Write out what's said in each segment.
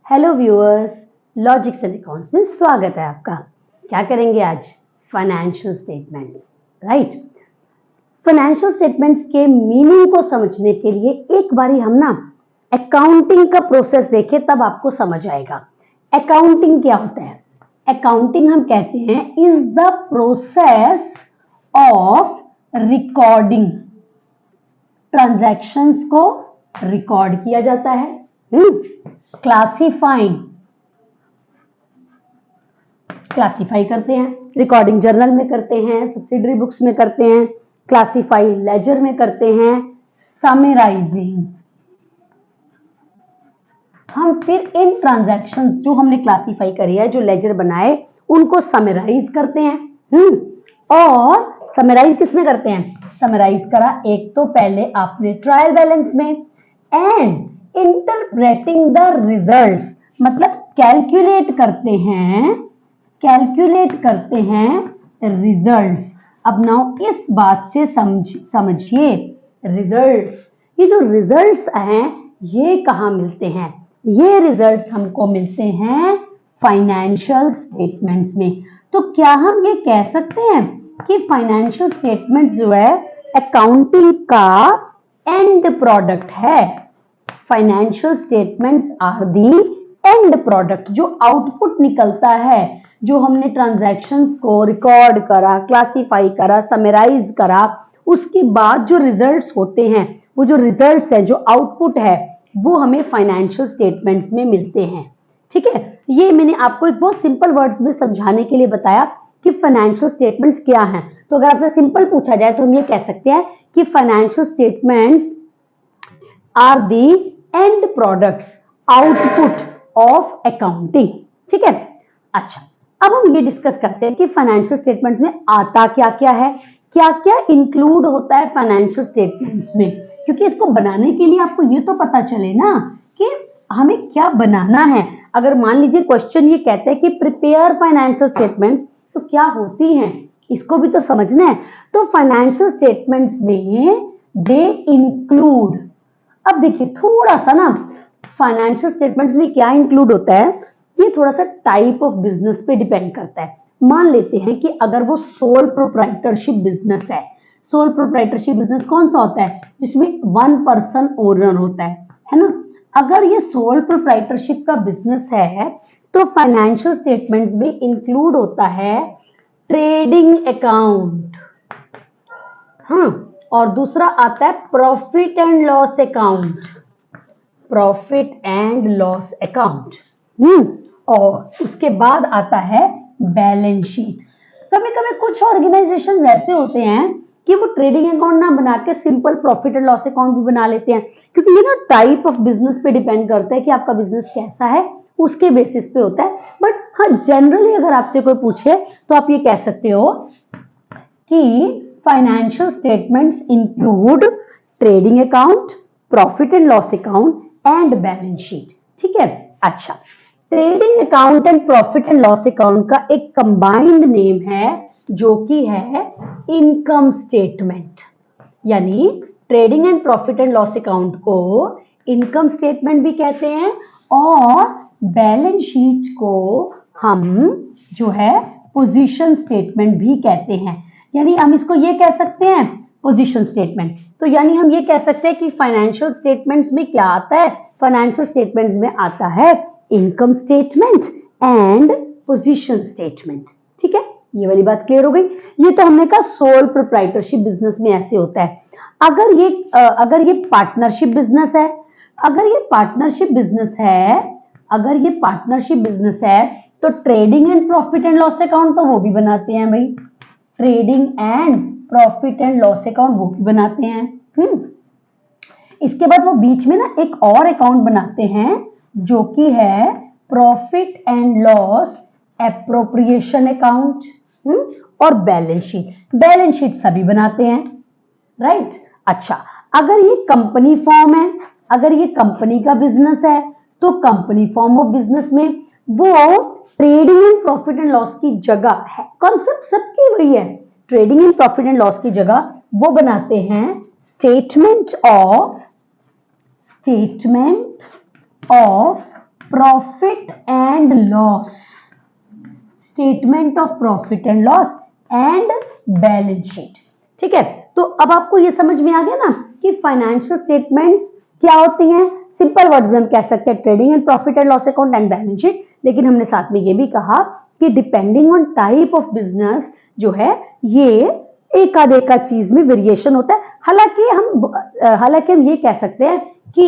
Hello viewers, logics and accounts में स्वागत है आपका। क्या करेंगे आज? Financial statements, right. Financial statements के मीनिंग को समझने के लिए एक बारी हम ना अकाउंटिंग का प्रोसेस देखें, तब आपको समझ आएगा। अकाउंटिंग क्या होता है? अकाउंटिंग हम कहते हैं is the process of recording. Transactions को रिकॉर्ड किया जाता है, क्लासीफाई करते हैं, रिकॉर्डिंग जर्नल में करते हैं, सब्सिडरी बुक्स में करते हैं, क्लासीफाई लेजर में करते हैं, समराइजिंग। हम फिर इन ट्रांजैक्शंस जो हमने क्लासीफाई करी है, जो लेजर बनाए, उनको समराइज करते हैं। और समराइज किसमें करते हैं? समराइज करा एक तो पहले आपने ट्रायल बैलेंस में, एंड इंटरप्रेटिंग द रिजल्ट्स, मतलब कैलकुलेट करते हैं रिजल्ट्स। अब नाउ इस बात से समझिए रिजल्ट्स, ये जो रिजल्ट्स हैं ये कहाँ मिलते हैं? ये रिजल्ट्स हमको मिलते हैं फाइनेंशियल स्टेटमेंट्स में। तो क्या हम ये कह सकते हैं कि फाइनेंशियल स्टेटमेंट जो है अकाउंटिंग का एंड प्रोडक्ट है? Financial statements are the end product, जो आउटपुट निकलता है, जो हमने ट्रांजैक्शंस को रिकॉर्ड करा, क्लासीफाई करा, समराइज करा, उसके बाद जो रिजल्ट्स होते हैं, वो जो रिजल्ट्स है, जो आउटपुट है, वो हमें फाइनेंशियल स्टेटमेंट्स में मिलते हैं। ठीक है, ये मैंने आपको एक बहुत सिंपल वर्ड्स में समझाने के लिए बताया कि फाइनेंशियल स्टेटमेंट्स क्या हैं। तो अगर आपसे सिंपल पूछा जाए तो हम ये कह सकते हैं कि financial statements are the end products, output of accounting. ठीक है, अच्छा, अब हम ये डिस्कस करते हैं कि फाइनेंशियल स्टेटमेंट्स में आता क्या क्या है, क्या क्या इंक्लूड होता है फाइनेंशियल स्टेटमेंट्स में। क्योंकि इसको बनाने के लिए आपको ये तो पता चले ना कि हमें क्या बनाना है। अगर मान लीजिए क्वेश्चन ये कहते हैं कि प्रिपेयर फाइनेंशियल स्टेटमेंट्स, तो क्या होती हैं, इसको भी तो समझना है। तो फाइनेंशियल स्टेटमेंट्स में दे इंक्लूड, अब देखिए थोड़ा सा ना फाइनेंशियल स्टेटमेंट्स में क्या इंक्लूड होता है, ये थोड़ा सा टाइप ऑफ बिजनेस पे डिपेंड करता है। मान लेते हैं कि अगर वो सोल प्रोप्राइटरशिप बिजनेस है, सोल प्रोप्राइटरशिप बिजनेस कौन सा होता है? जिसमें वन पर्सन ओनर होता है ना। अगर ये सोल प्रोप्राइटरशिप का बिजनेस है तो फाइनेंशियल स्टेटमेंट्स में इंक्लूड होता है ट्रेडिंग अकाउंट, और दूसरा आता है profit and loss account, profit and loss account, और उसके बाद आता है बैलेंस शीट। कभी कभी कुछ ऑर्गेनाइजेशन ऐसे होते हैं कि वो ट्रेडिंग अकाउंट ना बना के simple profit and loss account भी बना लेते हैं, क्योंकि ये ना टाइप ऑफ बिजनेस पे डिपेंड करता है कि आपका बिजनेस कैसा है, उसके बेसिस पे होता है। बट हाँ, जनरली अगर आपसे कोई पूछे तो आप ये कह सकते हो कि financial statements include trading account, profit and loss account and balance sheet. ठीक है, अच्छा, trading account and profit and loss account का एक कंबाइंड नेम है जो कि है इनकम स्टेटमेंट। यानी trading and profit and loss account को इनकम स्टेटमेंट भी कहते हैं, और बैलेंस शीट को हम जो है पोजीशन स्टेटमेंट भी कहते हैं। यानी हम इसको ये कह सकते हैं पोजीशन स्टेटमेंट। तो यानी हम ये कह सकते हैं कि फाइनेंशियल स्टेटमेंट्स में क्या आता है? फाइनेंशियल स्टेटमेंट्स में आता है income statement and position statement. ठीक है, ये वाली बात क्लियर हो गई। ये तो हमने कहा सोल प्रोप्राइटरशिप बिजनेस में ऐसे होता है। अगर ये पार्टनरशिप बिजनेस है, अगर ये पार्टनरशिप बिजनेस है तो trading and profit and loss account तो वो भी बनाते हैं भाई, trading and profit and loss account वो भी बनाते हैं। इसके बाद वो बीच में ना एक और अकाउंट बनाते हैं जो कि है profit and loss appropriation account, और बैलेंस शीट सभी बनाते हैं, राइट। अच्छा, अगर ये कंपनी फॉर्म है, अगर ये कंपनी का बिजनेस है, तो कंपनी फॉर्म ऑफ बिजनेस में वो trading and profit and loss की जगह है, कॉन्सेप्ट सबकी वही है, trading and profit and loss की जगह वो बनाते हैं statement of profit and loss, statement of profit and loss and balance sheet. ठीक है, तो अब आपको ये समझ में आ गया ना कि फाइनेंशियल स्टेटमेंट्स क्या होती हैं। सिंपल वर्ड्स में हम कह सकते हैं trading and profit and loss account and balance sheet, लेकिन हमने साथ में ये भी कहा कि depending on type of business जो है ये एक आध चीज में वेरिएशन होता है। हालांकि हम ये कह सकते हैं कि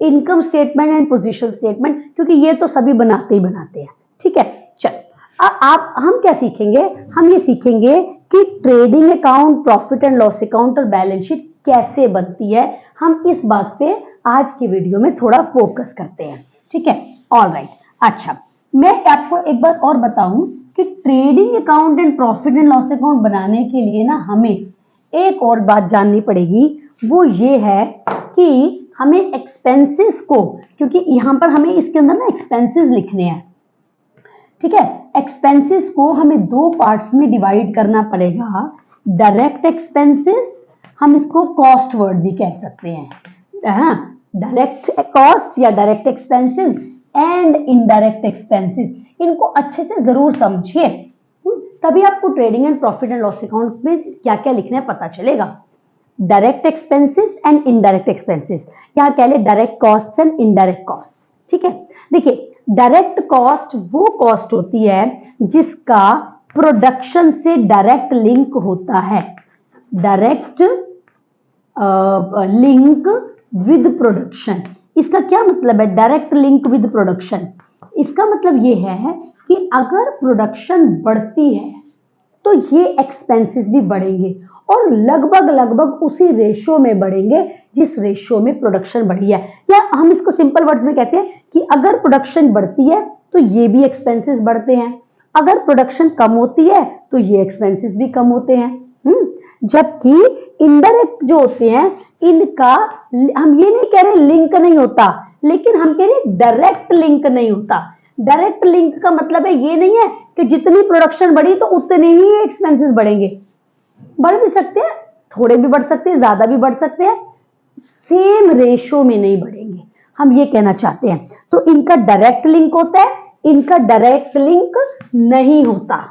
income statement and position statement, क्योंकि ये तो सभी बनाते ही बनाते हैं। ठीक है, चलो आप हम क्या सीखेंगे, हम ये सीखेंगे कि trading account, profit and loss account और बैलेंस शीट कैसे बनती है। हम इस बात पे आज की वीडियो में थोड़ा फोकस करते हैं। ठीक है, ऑलराइट। अच्छा, मैं आपको एक बात और बताऊं कि trading account and profit and loss account बनाने के लिए ना हमें एक और बात जाननी पड़ेगी, वो ये है कि हमें एक्सपेंसेस को, क्योंकि यहां पर हमें इसके अंदर ना एक्सपेंसेस लिखने हैं। ठीक है, एक्सपेंसेस को हमें दो पार्ट्स में डिवाइड करना पड़ेगा। डायरेक्ट एक्सपेंसेस, हम इसको कॉस्ट वर्ड भी कह सकते हैं, डायरेक्ट कॉस्ट या direct expenses and indirect expenses. इनको अच्छे से जरूर समझिए, तभी आपको trading and profit and loss account में क्या क्या लिखना है पता चलेगा। Direct expenses and indirect expenses, या कह ले direct cost and indirect cost. ठीक है, देखिए डायरेक्ट कॉस्ट वो कॉस्ट होती है जिसका प्रोडक्शन से डायरेक्ट लिंक होता है। डायरेक्ट लिंक विद प्रोडक्शन, इसका क्या मतलब है डायरेक्ट लिंक विद प्रोडक्शन? इसका मतलब ये है कि अगर प्रोडक्शन बढ़ती है तो ये एक्सपेंसेस भी बढ़ेंगे और लगभग उसी रेशो में बढ़ेंगे जिस रेशो में प्रोडक्शन बढ़ी है। या हम इसको सिंपल वर्ड्स में कहते हैं कि अगर प्रोडक्शन बढ़ती है तो ये भी एक्सपेंसेस बढ़ते हैं, अगर प्रोडक्शन कम होती है तो ये एक्सपेंसेस भी कम होते हैं। जबकि इनडायरेक्ट जो होते हैं इनका हम ये नहीं कह रहे लिंक नहीं होता, लेकिन हम कह रहे डायरेक्ट लिंक नहीं होता। डायरेक्ट लिंक का मतलब है ये नहीं है कि जितनी प्रोडक्शन बढ़ी तो उतने ही एक्सपेंसेस बढ़ेंगे। बढ़ भी सकते हैं, थोड़े भी बढ़ सकते हैं, ज्यादा भी बढ़ सकते हैं, सेम रेशो में नहीं बढ़ेंगे, हम ये कहना चाहते हैं। तो इनका डायरेक्ट लिंक होता है, इनका डायरेक्ट लिंक नहीं होता।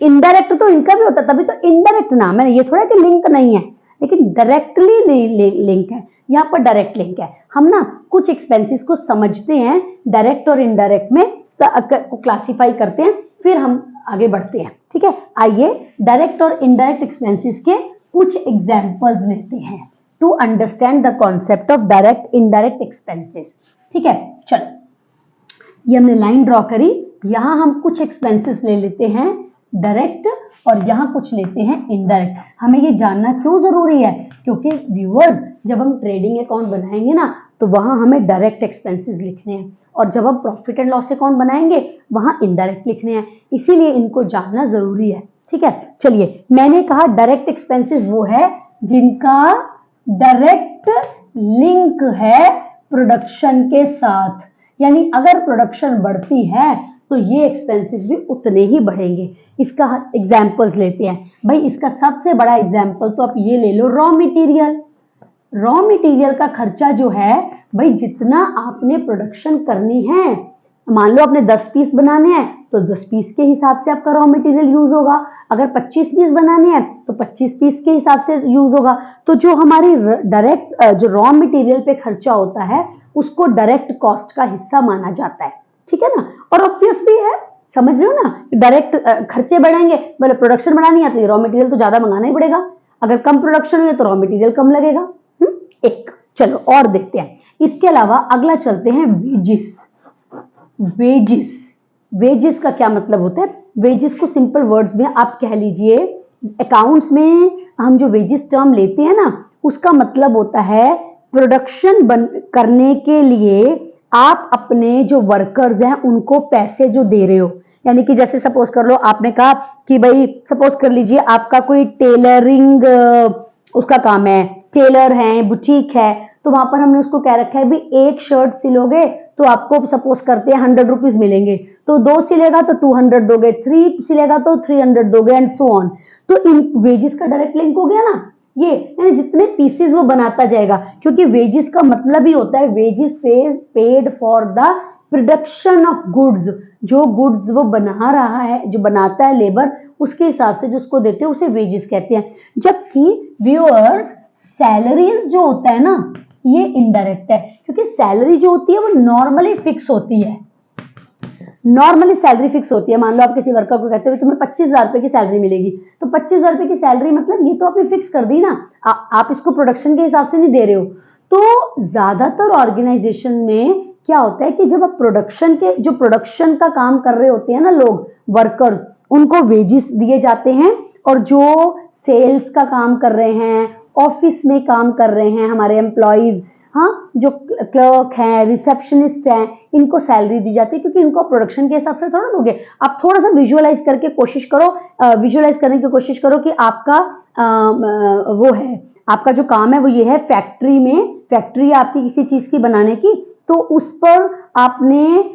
इनडायरेक्ट तो इनका भी होता है, तभी तो इनडायरेक्ट नाम है। ये थोड़ा कि लिंक नहीं है, लेकिन डायरेक्टली लिंक है, यहाँ पर डायरेक्ट लिंक है। हम ना कुछ एक्सपेंसेस को समझते हैं डायरेक्ट और इनडायरेक्ट में, को क्लासिफाई करते हैं, फिर हम आगे बढ़ते हैं। ठीक है, आइए डायरेक्ट और इनडायरेक्ट एक्सपेंसेस के कुछ एग्जांपल्स लेते हैं to understand the concept of direct indirect expenses. ठीक है, चलो ये हमने लाइन ड्रॉ करी, यहां हम कुछ एक्सपेंसेस ले लेते हैं डायरेक्ट और यहां कुछ लेते हैं इनडायरेक्ट। हमें ये जानना क्यों जरूरी है, क्योंकि व्यूअर्स जब हम ट्रेडिंग अकाउंट बनाएंगे ना तो वहां हमें डायरेक्ट एक्सपेंसेस लिखने हैं, और जब हम प्रॉफिट एंड लॉस अकाउंट बनाएंगे वहां इनडायरेक्ट लिखने हैं, इसीलिए इनको जानना जरूरी है। ठीक है, चलिए मैंने कहा डायरेक्ट एक्सपेंसेस वो है जिनका डायरेक्ट लिंक है प्रोडक्शन के साथ, यानी अगर प्रोडक्शन बढ़ती है तो ये एक्सपेंसेस भी उतने ही बढ़ेंगे। इसका एग्जांपल्स लेते हैं भाई। इसका सबसे बड़ा एग्जांपल तो आप ये ले लो, रॉ मटेरियल। रॉ मटेरियल का खर्चा जो है भाई, जितना आपने प्रोडक्शन करनी है, मान लो आपने 10 पीस बनाने हैं तो 10 पीस के हिसाब से आपका रॉ मटेरियल यूज होगा। अगर 25 पीस बनाने हैं तो 25 पीस के हिसाब से यूज होगा। तो जो हमारी डायरेक्ट जो रॉ मटेरियल पे खर्चा होता है उसको डायरेक्ट कॉस्ट का हिस्सा माना जाता है। ठीक है ना, और ऑब्वियस भी है, समझ रहे हो ना, डायरेक्ट खर्चे बढ़ाएंगे, मतलब प्रोडक्शन बढ़ानी है तो रॉ मटेरियल तो ज्यादा मंगाना ही पड़ेगा, अगर कम प्रोडक्शन हुई तो रॉ मटेरियल कम लगेगा। एक चलो और देखते हैं। इसके अलावा अगला चलते हैं वेजिस। वेजिस का क्या मतलब होता है? वेजिस को सिंपल वर्ड्स में आप कह लीजिए, अकाउंट्स में हम जो वेजिस टर्म लेते हैं ना उसका मतलब होता है प्रोडक्शन करने के लिए आप अपने जो वर्कर्स हैं उनको पैसे जो दे रहे हो। यानी कि जैसे सपोज कर लो, आपने कहा कि भाई सपोज कर लीजिए आपका कोई टेलरिंग उसका काम है, टेलर है, बुटीक है, तो वहां पर हमने उसको कह रखा है भी एक शर्ट सिलोगे तो आपको सपोज करते हैं 100 रुपीज मिलेंगे, तो 2 सिलेगा तो 200 दोगे, 3 सिलेगा तो 300 दोगे एंड सो ऑन। तो इन वेजिस का डायरेक्ट लिंक हो गया ना ये, यानी जितने पीसेस वो बनाता जाएगा, क्योंकि वेजिस का मतलब ही होता है wages paid for the production of goods, जो गुड्स वो बना रहा है, जो बनाता है लेबर, उसके हिसाब से जो उसको देते हैं उसे वेजेस कहते हैं। जबकि व्यूअर्स सैलरीज जो होता है ना ये इनडायरेक्ट है, क्योंकि सैलरी जो होती है वो नॉर्मली फिक्स होती है। नॉर्मली सैलरी फिक्स होती है। मान लो आप किसी वर्कर को कहते हो तुम्हें 25,000 रुपए की सैलरी मिलेगी, तो 25,000 रुपए की सैलरी मतलब ये तो आपने फिक्स कर दी ना, आप इसको प्रोडक्शन के हिसाब से नहीं दे रहे हो। तो ज्यादातर ऑर्गेनाइजेशन में क्या होता है कि जब आप जो प्रोडक्शन का काम कर रहे होते हैं ना लोग, वर्कर्स, उनको वेजेस दिए जाते हैं, और जो सेल्स का काम कर रहे हैं, ऑफिस में काम कर रहे हैं हमारे एम्प्लॉइज, हाँ, जो क्लर्क हैं, रिसेप्शनिस्ट हैं, इनको सैलरी दी जाती है, क्योंकि इनको प्रोडक्शन के हिसाब से थोड़ा दोगे। आप थोड़ा सा विजुअलाइज करके कोशिश करो, विजुअलाइज करने की कोशिश करो कि आपका वो है, आपका जो काम है वो ये है, फैक्ट्री है आपकी किसी चीज की बनाने की, तो उस पर आपने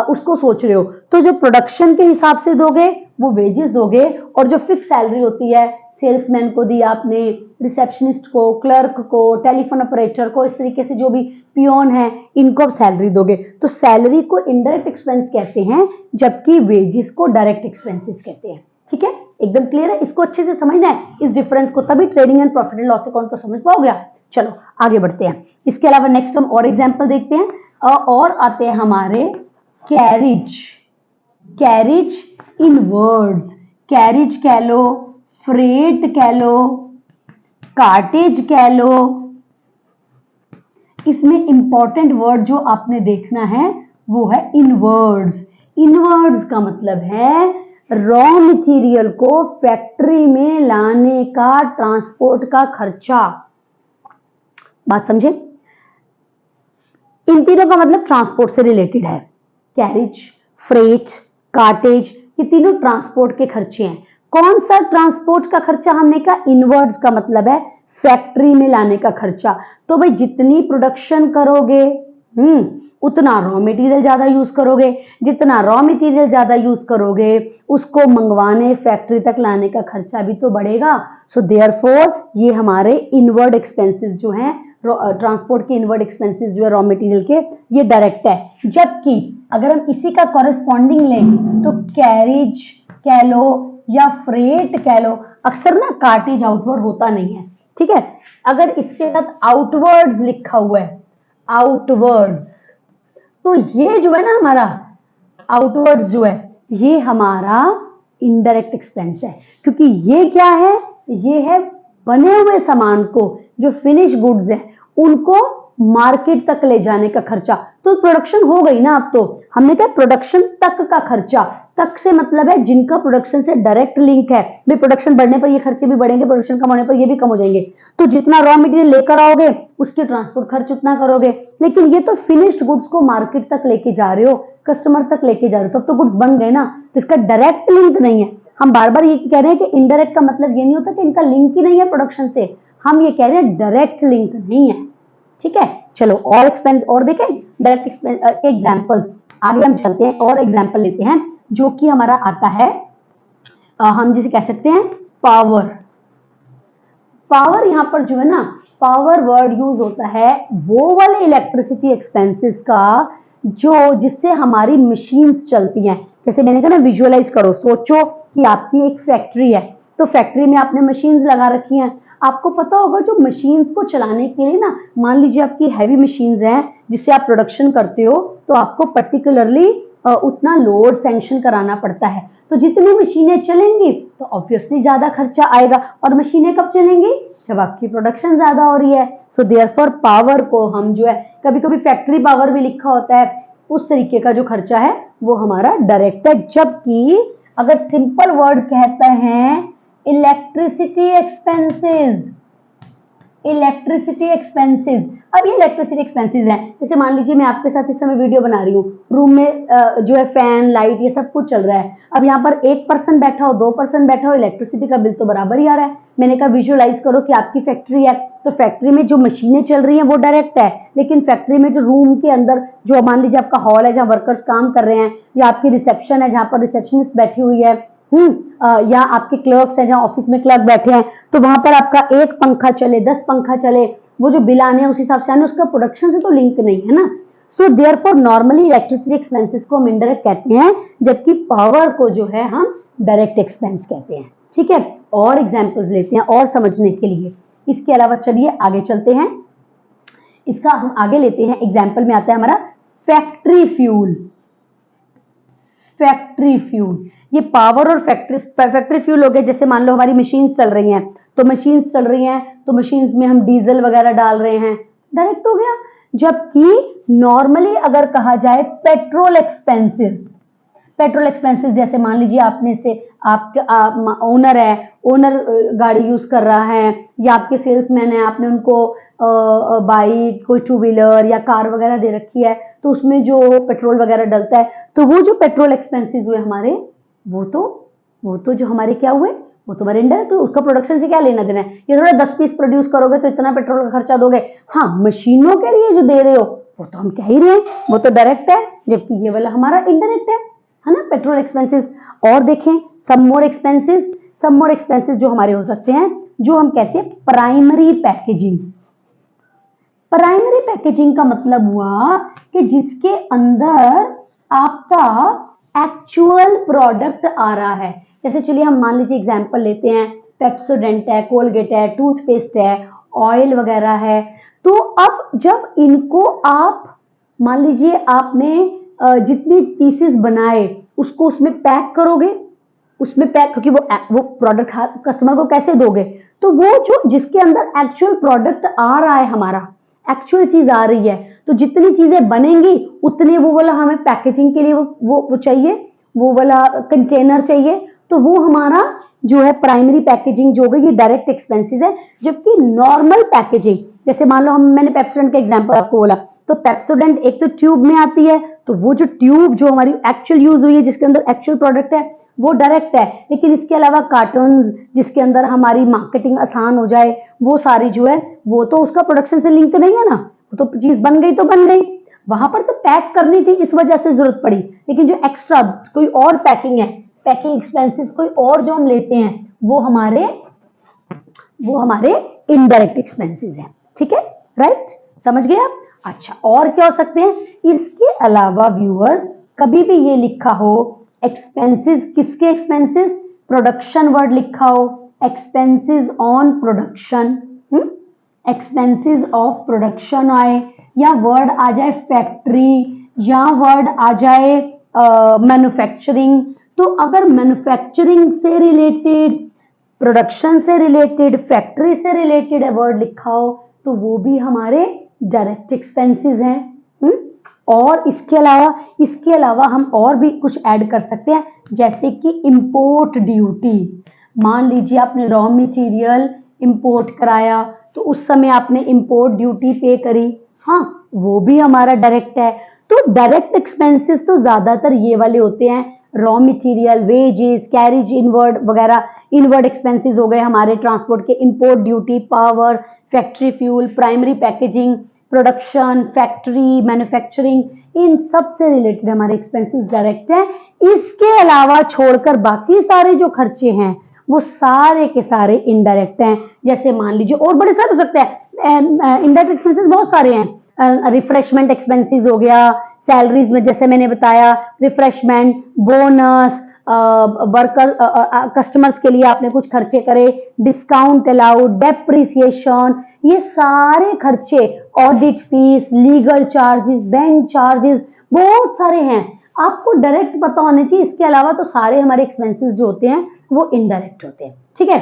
उसको सोच रहे हो, तो जो प्रोडक्शन के हिसाब से दोगे वो वेजेस दोगे, और जो फिक्स सैलरी होती है सेल्समैन को दी आपने, रिसेप्शनिस्ट को, क्लर्क को, टेलीफोन ऑपरेटर को, इस तरीके से जो भी पियोन है इनको सैलरी दोगे। तो सैलरी को इनडायरेक्ट एक्सपेंस कहते हैं, जबकि वेजेस को डायरेक्ट एक्सपेंसेस कहते हैं। ठीक है, एकदम क्लियर है? इसको अच्छे से समझना है इस डिफरेंस को, तभी trading and profit and loss account को समझ पाओगे। चलो आगे बढ़ते हैं। इसके अलावा नेक्स्ट हम और एग्जाम्पल देखते हैं, और आते हैं हमारे कैरिज इन वर्ड्स। कैरिज कह लो, फ्रेट कह लो, कार्टेज कह लो। इसमें इंपॉर्टेंट वर्ड जो आपने देखना है वो है इनवर्ड्स। इनवर्ड्स का मतलब है रॉ मटेरियल को फैक्ट्री में लाने का ट्रांसपोर्ट का खर्चा। बात समझे? इन तीनों का मतलब ट्रांसपोर्ट से रिलेटेड है। कैरिज, फ्रेट, कार्टेज, ये तीनों ट्रांसपोर्ट के खर्चे हैं। कौन सा ट्रांसपोर्ट का खर्चा? हमने कहा इनवर्ड्स का मतलब है फैक्ट्री में लाने का खर्चा। तो भाई जितनी प्रोडक्शन करोगे उतना रॉ मटेरियल ज्यादा यूज करोगे, जितना रॉ मटेरियल ज्यादा यूज करोगे उसको मंगवाने फैक्ट्री तक लाने का खर्चा भी तो बढ़ेगा। सो देयरफॉर ये हमारे इनवर्ड एक्सपेंसेस जो हैं, ट्रांसपोर्ट के इनवर्ड एक्सपेंसेस जो है रॉ मटेरियल के, ये डायरेक्ट है। जबकि अगर हम इसी का कॉरेस्पॉन्डिंग लें तो कैरिज कह लो या फ्रेट कह लो, अक्सर ना कार्टेज आउटवर्ड होता नहीं है। ठीक है, अगर इसके साथ आउटवर्ड्स लिखा हुआ है, आउटवर्ड्स, तो ये जो है ना हमारा आउटवर्ड्स जो है ये हमारा इनडायरेक्ट एक्सपेंस है। क्योंकि ये क्या है? ये है बने हुए सामान को, जो फिनिश गुड्स है उनको मार्केट तक ले जाने का खर्चा। तो प्रोडक्शन हो गई ना। अब तो हमने कहा प्रोडक्शन तक का खर्चा, तक से मतलब है जिनका प्रोडक्शन से डायरेक्ट लिंक है। भाई प्रोडक्शन बढ़ने पर ये खर्चे भी बढ़ेंगे, प्रोडक्शन कम होने पर ये भी कम हो जाएंगे। तो जितना रॉ मटेरियल लेकर आओगे उसके ट्रांसपोर्ट खर्च उतना करोगे। लेकिन ये तो फिनिश्ड गुड्स को मार्केट तक लेके जा रहे हो, कस्टमर तक लेके जा रहे हो, तब तो गुड्स बन गए ना। तो इसका डायरेक्ट लिंक नहीं है। हम बार बार ये कह रहे हैं कि इनडायरेक्ट का मतलब ये नहीं होता कि इनका लिंक ही नहीं है प्रोडक्शन से, हम ये कह रहे हैं डायरेक्ट लिंक नहीं है। ठीक है, चलो और एक्सपेंस और देखें, डायरेक्ट एक्सपेंस एग्जांपल्स। आगे हम चलते हैं और एग्जांपल लेते हैं, जो कि हमारा आता है, हम जिसे कह सकते हैं पावर। पावर यहां पर जो है ना, पावर वर्ड यूज होता है वो वाले इलेक्ट्रिसिटी एक्सपेंसेस का जो जिससे हमारी मशीन्स चलती हैं। जैसे मैंने कहा ना, विजुअलाइज करो, सोचो कि आपकी एक फैक्ट्री है, तो फैक्ट्री में आपने मशीन्स लगा रखी हैं। आपको पता होगा जो मशीन्स को चलाने के लिए ना, मान लीजिए आपकी हैवी मशीन्स हैं जिससे आप प्रोडक्शन करते हो, तो आपको पर्टिकुलरली उतना लोड सैंक्शन कराना पड़ता है। तो जितनी मशीनें चलेंगी तो ऑब्वियसली ज्यादा खर्चा आएगा। और मशीनें कब चलेंगी? जब आपकी प्रोडक्शन ज्यादा हो रही है। सो देयरफॉर पावर को हम जो है, कभी कभी फैक्ट्री पावर भी लिखा होता है, उस तरीके का जो खर्चा है वो हमारा डायरेक्ट है। जबकि अगर सिंपल वर्ड कहते हैं इलेक्ट्रिसिटी एक्सपेंसेस, इलेक्ट्रिसिटी एक्सपेंसेस। अब ये इलेक्ट्रिसिटी एक्सपेंसेस हैं, जैसे मान लीजिए मैं आपके साथ इस समय वीडियो बना रही हूँ, रूम में जो है फैन, लाइट, ये सब कुछ चल रहा है। अब यहाँ पर 1 पर्सन बैठा हो, 2 पर्सन बैठा हो, इलेक्ट्रिसिटी का बिल तो बराबर ही आ रहा है। मैंने कहा विजुअलाइज करो कि आपकी फैक्ट्री है, तो फैक्ट्री में जो मशीनें चल रही हैं वो डायरेक्ट है, लेकिन फैक्ट्री में जो रूम के अंदर जो मान लीजिए आपका हॉल है जहाँ वर्कर्स काम कर रहे हैं, या आपकी रिसेप्शन है जहाँ पर रिसेप्शनिस्ट बैठी हुई है, या आपके क्लर्क्स हैं जहाँ ऑफिस में क्लर्क बैठे हैं, तो वहां पर आपका 1 पंखा चले, 10 पंखा चले, वो जो बिल आने हैं उस हिसाब से आने, उसका प्रोडक्शन से तो लिंक नहीं है ना। So therefore normally electricity expenses को हम इनडायरेक्ट कहते हैं, जबकि पावर को जो है हम डायरेक्ट एक्सपेंस कहते हैं। ठीक है, और एग्जांपल्स लेते हैं और समझने के लिए। इसके अलावा चलिए आगे चलते हैं, इसका हम आगे लेते हैं। एग्जाम्पल में आता है हमारा फैक्ट्री फ्यूल। फैक्ट्री फ्यूल, ये पावर और फैक्ट्री फ्यूल हो गया। जैसे मान लो हमारी मशीन्स चल रही हैं, तो मशीन्स चल रही हैं तो मशीन्स में हम डीजल वगैरह डाल रहे हैं, डायरेक्ट हो गया। जबकि नॉर्मली अगर कहा जाए पेट्रोल एक्सपेंसेस, पेट्रोल एक्सपेंसेस जैसे मान लीजिए आपने से आपके ओनर है, ओनर गाड़ी यूज कर रहा है, या आपके सेल्समैन है, आपने उनको बाइक, कोई टू व्हीलर या कार वगैरह दे रखी है, तो उसमें जो पेट्रोल वगैरह डलता है, तो वो जो पेट्रोल एक्सपेंसेस हुए हमारे, वो तो जो हमारे क्या हुए, वो तो हमारे इंडायरेक्ट, तो उसका प्रोडक्शन से क्या लेना देना है। ये थोड़ा 10 पीस प्रोड्यूस करोगे तो इतना पेट्रोल का खर्चा दोगे। हाँ, मशीनों के लिए जो दे रहे हो वो तो हम कह ही रहे हैं, वो तो डायरेक्ट है, जबकि ये वाला हमारा इनडायरेक्ट है ना, पेट्रोल एक्सपेंसेस। और देखें सम मोर एक्सपेंसेस जो हमारे हो सकते हैं, जो हम कहते हैं प्राइमरी पैकेजिंग। प्राइमरी पैकेजिंग का मतलब हुआ कि जिसके अंदर आपका एक्चुअल प्रोडक्ट आ रहा है। जैसे चलिए हम मान लीजिए एग्जांपल लेते हैं, पेप्सोडेंट है, कोलगेट है, टूथपेस्ट है, ऑयल वगैरह है। तो अब जब इनको आप मान लीजिए आपने जितनी पीसेस बनाए उसको उसमें पैक करोगे, उसमें पैक, क्योंकि वो प्रोडक्ट कस्टमर को कैसे दोगे, तो वो जो जिसके अंदर एक्चुअल प्रोडक्ट आ रहा है, हमारा एक्चुअल चीज आ रही है, तो जितनी चीजें बनेंगी उतने वो वाला हमें पैकेजिंग के लिए वो चाहिए, वो वाला कंटेनर चाहिए। तो वो हमारा जो है प्राइमरी पैकेजिंग जो होगी, ये डायरेक्ट एक्सपेंसेस है। जबकि नॉर्मल पैकेजिंग, जैसे मान लो मैंने पेप्सोडेंट का एग्जांपल आपको बोला, तो पेप्सोडेंट एक तो ट्यूब में आती है, तो वो जो ट्यूब जो हमारी एक्चुअल यूज हुई है, जिसके अंदर एक्चुअल प्रोडक्ट है, वो डायरेक्ट है। लेकिन इसके अलावा कार्टन्स, जिसके अंदर हमारी मार्केटिंग आसान हो जाए, वो सारी जो है वो तो उसका प्रोडक्शन से लिंक नहीं है ना, वो तो चीज बन गई तो बन गई, वहां पर तो पैक करनी थी, इस वजह से जरूरत पड़ी। लेकिन जो एक्स्ट्रा कोई और पैकिंग है, पैकिंग एक्सपेंसेस कोई और जो हम लेते हैं, वो हमारे इनडायरेक्ट एक्सपेंसेस हैं। ठीक है, राइट, समझ गए आप। अच्छा, और क्या हो सकते हैं इसके अलावा व्यूअर, कभी भी ये लिखा हो एक्सपेंसेस, किसके एक्सपेंसेस, प्रोडक्शन वर्ड लिखा हो, expenses on production, expenses of production आए, या वर्ड आ जाए फैक्ट्री, या वर्ड आ जाए मैन्युफैक्चरिंग। तो अगर मैन्युफैक्चरिंग से रिलेटेड, प्रोडक्शन से रिलेटेड, फैक्ट्री से रिलेटेड वर्ड लिखा हो, तो वो भी हमारे डायरेक्ट एक्सपेंसेस हैं। और इसके अलावा हम और भी कुछ ऐड कर सकते हैं, जैसे कि इंपोर्ट ड्यूटी। मान लीजिए आपने रॉ मटेरियल इंपोर्ट कराया, तो उस समय आपने इंपोर्ट ड्यूटी पे करी, हाँ, वो भी हमारा डायरेक्ट है। तो डायरेक्ट एक्सपेंसेस तो ज्यादातर ये वाले होते हैं, raw material, wages, carriage inward वगैरह, इनवर्ड एक्सपेंसेस हो गए हमारे ट्रांसपोर्ट के, import duty, power, factory fuel, primary packaging, production, factory, manufacturing, इन सब से रिलेटेड हमारे एक्सपेंसेस डायरेक्ट हैं। इसके अलावा छोड़कर बाकी सारे जो खर्चे हैं वो सारे के सारे इनडायरेक्ट हैं। जैसे मान लीजिए और बड़े सारे हो सकते हैं, इनडायरेक्ट एक्सपेंसेस बहुत सारे हैं। रिफ्रेशमेंट एक्सपेंसेस हो गया, सैलरीज में जैसे मैंने बताया, रिफ्रेशमेंट, बोनस, वर्कर कस्टमर्स के लिए आपने कुछ खर्चे करे, डिस्काउंट अलाउड, डेप्रिसिएशन, ये सारे खर्चे, audit fees, legal charges, bank charges, बहुत सारे हैं। आपको डायरेक्ट पता होने चाहिए, इसके अलावा तो सारे हमारे एक्सपेंसेस जो होते हैं वो इनडायरेक्ट होते हैं। ठीक है,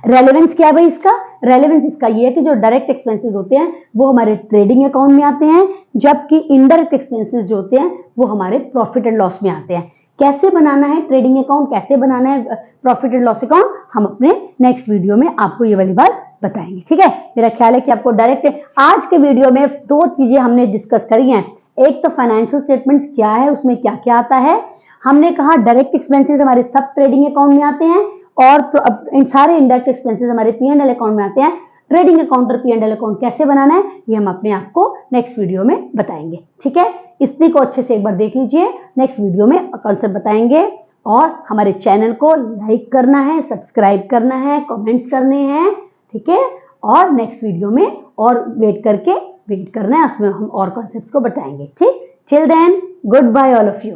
रेलेवेंस क्या है भाई इसका, रेलेवेंस इसका ये है कि जो डायरेक्ट एक्सपेंसेस होते हैं वो हमारे ट्रेडिंग अकाउंट में आते हैं, जबकि इनडायरेक्ट एक्सपेंसेस जो होते हैं वो हमारे प्रॉफिट एंड लॉस में आते हैं। कैसे बनाना है ट्रेडिंग अकाउंट, कैसे बनाना है प्रॉफिट एंड लॉस अकाउंट, हम अपने नेक्स्ट वीडियो में आपको ये वाली बात बताएंगे। ठीक है, मेरा ख्याल है कि आपको डायरेक्ट आज के वीडियो में दो चीजें हमने डिस्कस करी हैं। एक तो फाइनेंशियल स्टेटमेंट्स क्या है, उसमें क्या क्या आता है, हमने कहा डायरेक्ट एक्सपेंसेस हमारे सब ट्रेडिंग अकाउंट में आते हैं, और इन सारे इनडायरेक्ट एक्सपेंसेस हमारे P&L अकाउंट में आते हैं। ट्रेडिंग अकाउंट और P&L अकाउंट कैसे बनाना है ये हम अपने आपको नेक्स्ट वीडियो में बताएंगे। ठीक है, इसी को अच्छे से एक बार देख लीजिए, नेक्स्ट वीडियो में कॉन्सेप्ट बताएंगे। और हमारे चैनल को लाइक करना है, सब्सक्राइब करना है, कमेंट्स करने हैं। ठीक है, और नेक्स्ट वीडियो में और वेट करके वेट करना है, उसमें हम और कॉन्सेप्ट्स को बताएंगे। ठीक, till then goodbye all of you.